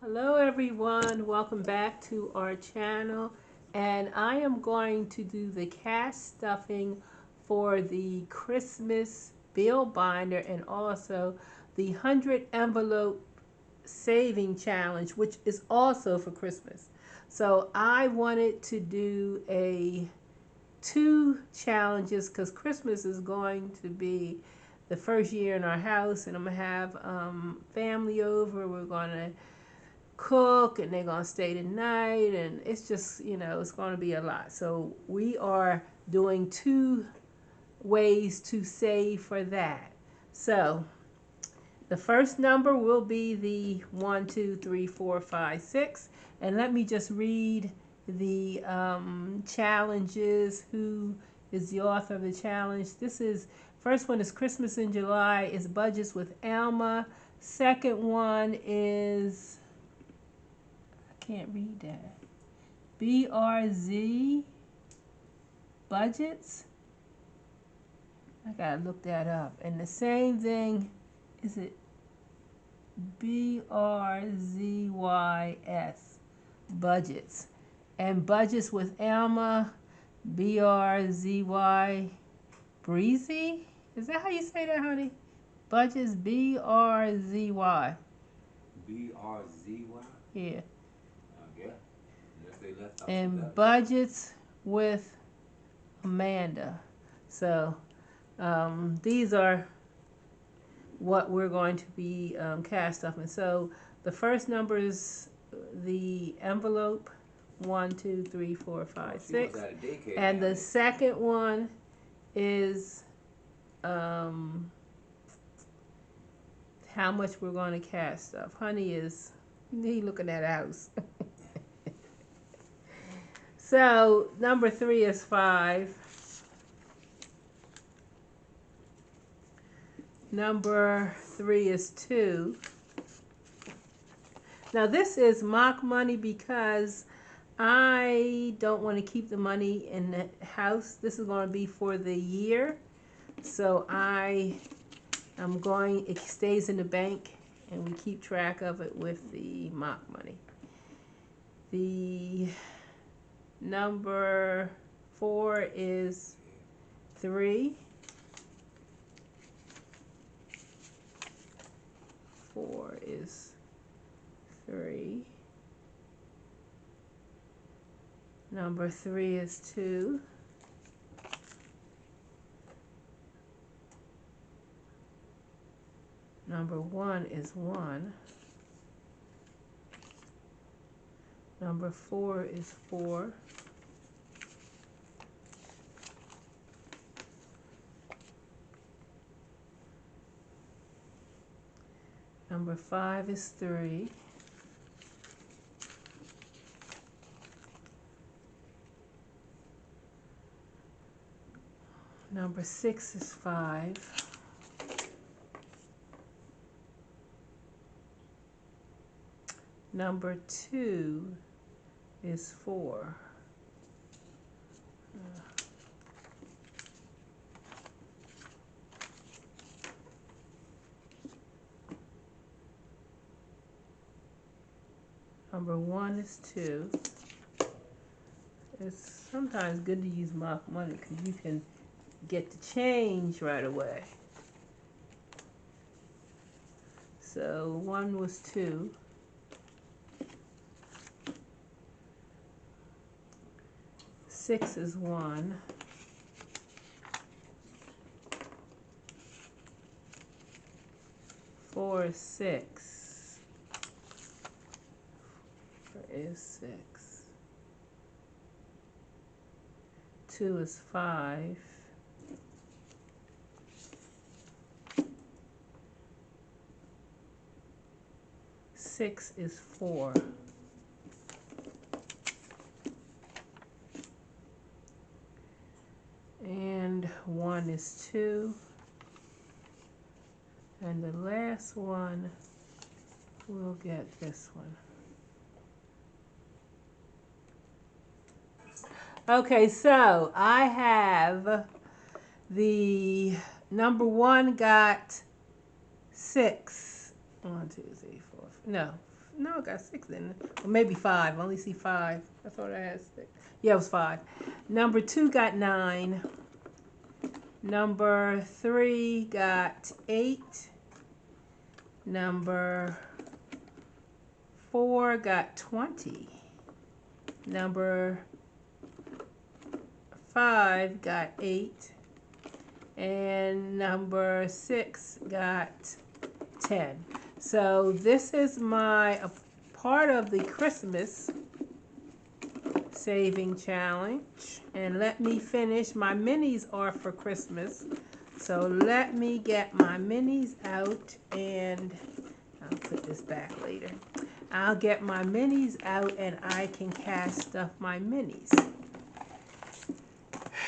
Hello everyone, welcome back to our channel, and I am going to do the cash stuffing for the Christmas bill binder and also the 100 envelope saving challenge, which is also for Christmas. So I wanted to do two challenges because Christmas is going to be the first year in our house, and I'm gonna have family over. We're gonna cook and they're gonna stay the night, and it's just, it's gonna be a lot. So we are doing two ways to save for that. So the first number will be the 1, 2, 3, 4, 5, 6, and let me just read the challenges. Who is the author of the challenge? This is first one is Christmas in July. Is Budgets with Elma. Second one is, can't read that. BRZY Budgets. I gotta look that up. And the same thing, is it BRZYS Budgets. And Budgets with Elma, BRZY BRZY. Is that how you say that, honey? Budgets, BRZY. BRZY? Yeah. Yeah. Unless they left out And Budgets with Amanda. So these are what we're going to be cash stuffing. So the first number is the envelope 1, 2, 3, 4, 5, 6, and the second one is how much we're going to cash stuff. Honey is he looking at a house. So number 3 is 5. Number 3 is 2. Now this is mock money because I don't want to keep the money in the house. This is going to be for the year. So it stays in the bank and we keep track of it with the mock money. The number 4 is 3. 4 is 3. Number 3 is 2. Number 1 is 1. Number 4 is 4. Number 5 is 3. Number 6 is 5. Number 2 is 4. Number 1 is 2. It's sometimes good to use mock money because you can get the change right away. So 1 was 2. 6 is 1. 4 is 6. 4 is 6. 2 is 5. 6 is 4. And 1 is 2. And the last one, we'll get this one. Okay, so I have the number 1 got 6. 1, 2, 3, 4. No, No, it got 6 in it. Or maybe 5. I only see 5. I thought I had 6. Yeah, it was 5. Number 2 got 9. Number 3 got 8. Number 4 got 20. Number 5 got 8. And number 6 got 10. So this is my part of the Christmas saving challenge. And let me finish. My minis are for Christmas. So let me get my minis out, and I'll put this back later. I'll get my minis out and I can cash stuff my minis.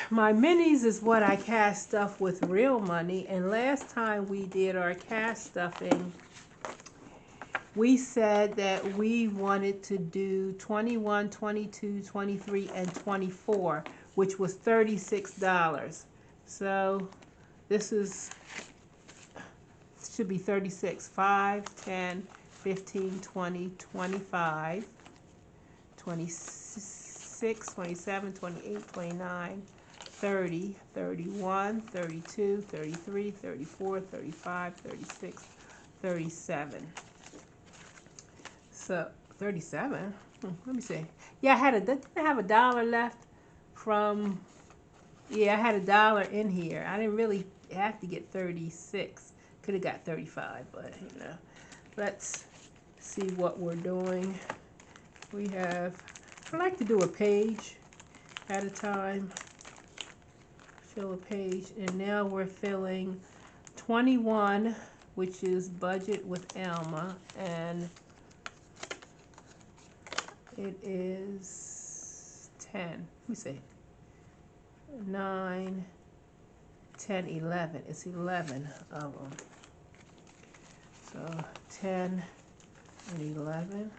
My minis is what I cash stuff with real money, and last time we did our cash stuffing, we said that we wanted to do 21, 22, 23, and 24, which was $36. So this should be 36. 5, 10, 15, 20, 25, 26, 27, 28, 29, 30, 31, 32, 33, 34, 35, 36, 37. So 37. Let me see. Yeah, didn't I have $1 left from? Yeah, I had $1 in here. I didn't really have to get 36. Could have got 35, but you know. Let's see what we're doing. We have. I like to do a page at a time. Fill a page, and now we're filling 21, which is budget with Elma, and it is 10. Let me see. 9, 10, 11. It's 11 of them. So 10 and 11.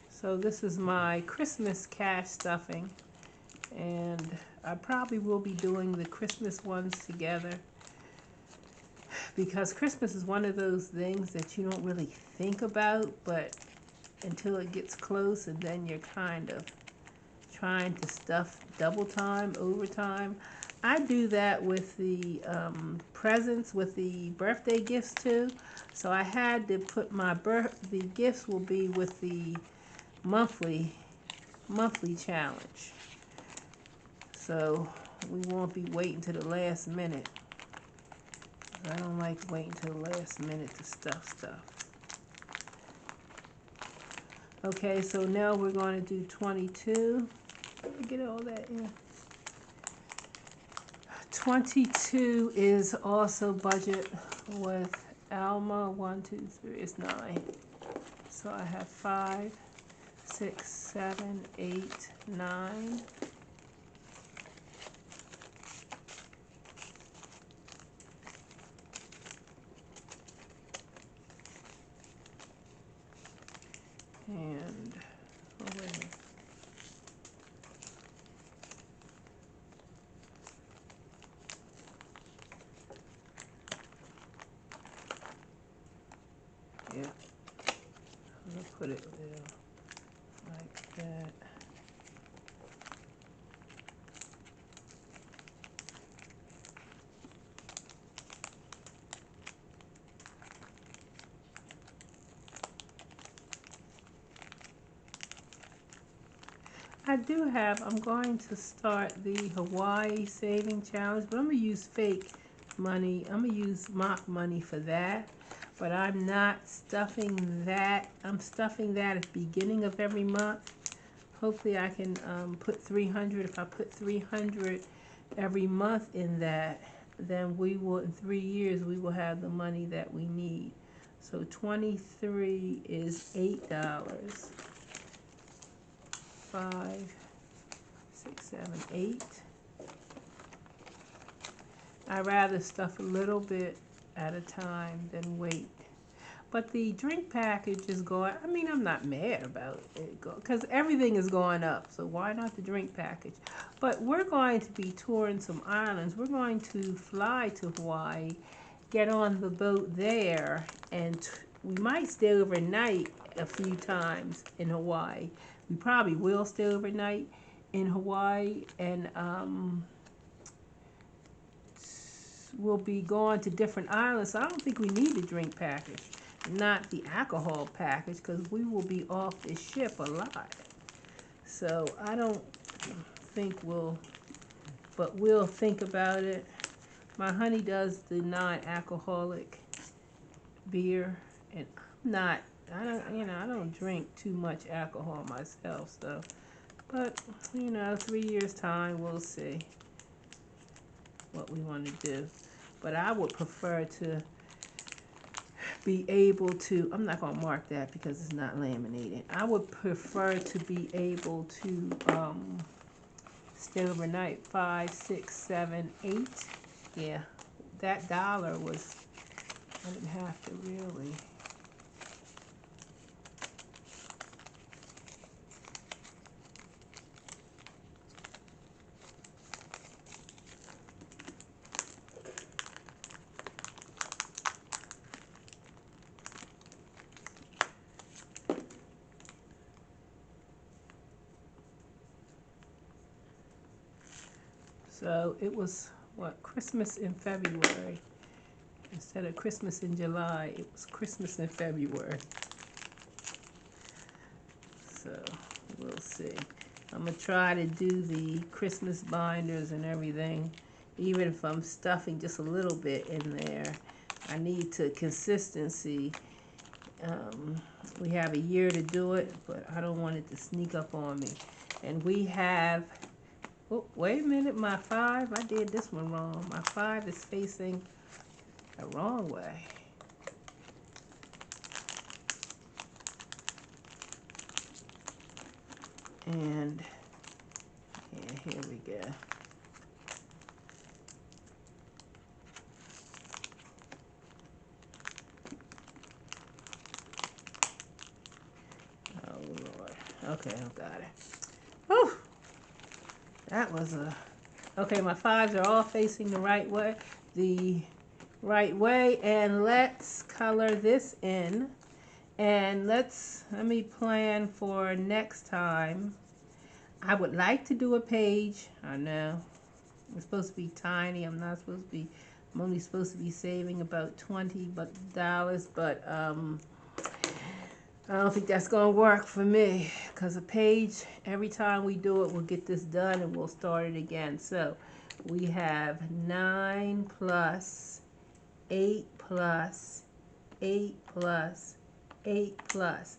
So this is my Christmas cash stuffing, and I probably will be doing the Christmas ones together, because Christmas is one of those things that you don't really think about, but until it gets close, and then you're kind of trying to stuff double time, overtime. I do that with the presents, with the birthday gifts too. So I had to put the gifts will be with the monthly challenge. So we won't be waiting to the last minute. I don't like waiting till the last minute to stuff stuff. Okay, so now we're going to do 22. Let me get all that in. 22 is also budget with Alma. 1, 2, 3 is 9. So I have 5, 6, 7, 8, 9. And oh, wait a minute. Yeah, I'm gonna put it there like that. I'm going to start the Hawaii saving challenge, but I'm going to use fake money. I'm going to use mock money for that, but I'm not stuffing that. I'm stuffing that at the beginning of every month. Hopefully I can put 300. If I put 300 every month in that, then we will, in 3 years, we will have the money that we need. So 23 is $8. 5, 6, 7, 8. I rather stuff a little bit at a time than wait. But the drink package is going, I mean, I'm not mad about it because everything is going up. So why not the drink package? But we're going to be touring some islands. We're going to fly to Hawaii, get on the boat there, and we might stay overnight a few times in Hawaii. We probably will stay overnight in Hawaii, and we'll be going to different islands. So I don't think we need a drink package, not the alcohol package, because we will be off the ship a lot. So I don't think but we'll think about it. My honey does the non-alcoholic beer, and I don't drink too much alcohol myself, so, but, 3 years time, we'll see what we want to do. But I would prefer to be able to, I'm not going to mark that because it's not laminated. I would prefer to be able to stay overnight 5, 6, 7, 8. Yeah, that dollar was, I didn't have to really. So it was, what, Christmas in February. Instead of Christmas in July, it was Christmas in February. So we'll see. I'm going to try to do the Christmas binders and everything, even if I'm stuffing just a little bit in there. I need to consistency. We have a year to do it, but I don't want it to sneak up on me. And we have, oh, wait a minute, my 5, I did this one wrong. My 5 is facing the wrong way. And, yeah, here we go. Oh, Lord. Okay, I got it. Whew. That was a... Okay, my 5s are all facing the right way. And let's color this in. And let me plan for next time. I would like to do a page. I know. It's supposed to be tiny. I'm only supposed to be saving about $20 but I don't think that's going to work for me, because a page, every time we do it, we'll get this done and we'll start it again. So we have 9 plus 8 plus 8 plus 8 plus.